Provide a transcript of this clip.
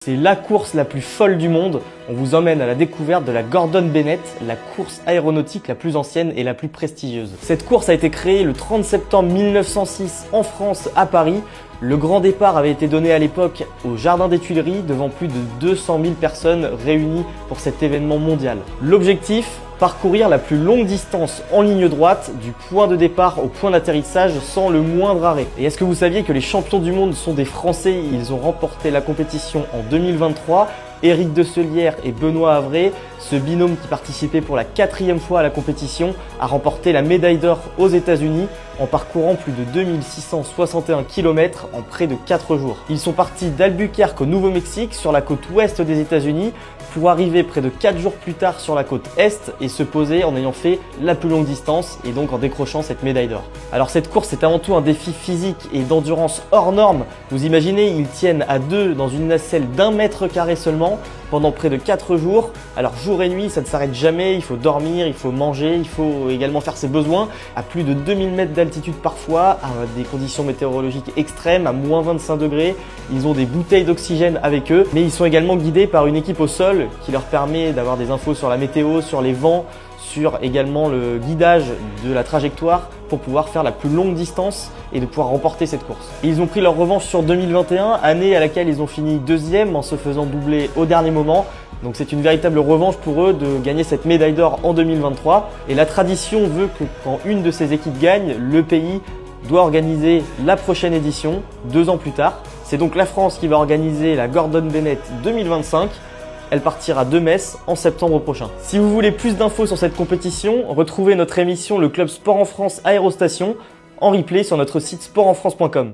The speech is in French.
C'est la course la plus folle du monde. On vous emmène à la découverte de la Gordon Bennett, la course aéronautique la plus ancienne et la plus prestigieuse. Cette course a été créée le 30 septembre 1906 en France, à Paris. Le grand départ avait été donné à l'époque au Jardin des Tuileries devant plus de 200 000 personnes réunies pour cet événement mondial. L'objectif, parcourir la plus longue distance en ligne droite du point de départ au point d'atterrissage sans le moindre arrêt. Et est-ce que vous saviez que les champions du monde sont des Français? Ils ont remporté la compétition en 2023. Éric Decelière et Benoît Havret, ce binôme qui participait pour la 4e fois à la compétition, a remporté la médaille d'or aux États-Unis en parcourant plus de 2661 km en près de 4 jours. Ils sont partis d'Albuquerque au Nouveau-Mexique sur la côte ouest des États-Unis pour arriver près de 4 jours plus tard sur la côte est et se poser en ayant fait la plus longue distance et donc en décrochant cette médaille d'or. Alors cette course est avant tout un défi physique et d'endurance hors norme. Vous imaginez, ils tiennent à deux dans une nacelle d'1 mètre carré seulement pendant près de 4 jours. Alors jour et nuit, ça ne s'arrête jamais, il faut dormir, il faut manger, il faut également faire ses besoins à plus de 2000 mètres d'altitude parfois, à des conditions météorologiques extrêmes, à moins 25 degrés. Ils ont des bouteilles d'oxygène avec eux, mais ils sont également guidés par une équipe au sol qui leur permet d'avoir des infos sur la météo, sur les vents, sur également le guidage de la trajectoire pour pouvoir faire la plus longue distance et de pouvoir remporter cette course. Et ils ont pris leur revanche sur 2021, année à laquelle ils ont fini 2e en se faisant doubler au dernier moment. Donc c'est une véritable revanche pour eux de gagner cette médaille d'or en 2023. Et la tradition veut que quand une de ces équipes gagne, le pays doit organiser la prochaine édition 2 ans plus tard. C'est donc la France qui va organiser la Gordon Bennett 2025. Elle partira de Metz en septembre prochain. Si vous voulez plus d'infos sur cette compétition, retrouvez notre émission Le Club Sport en France Aérostation en replay sur notre site sportenfrance.com.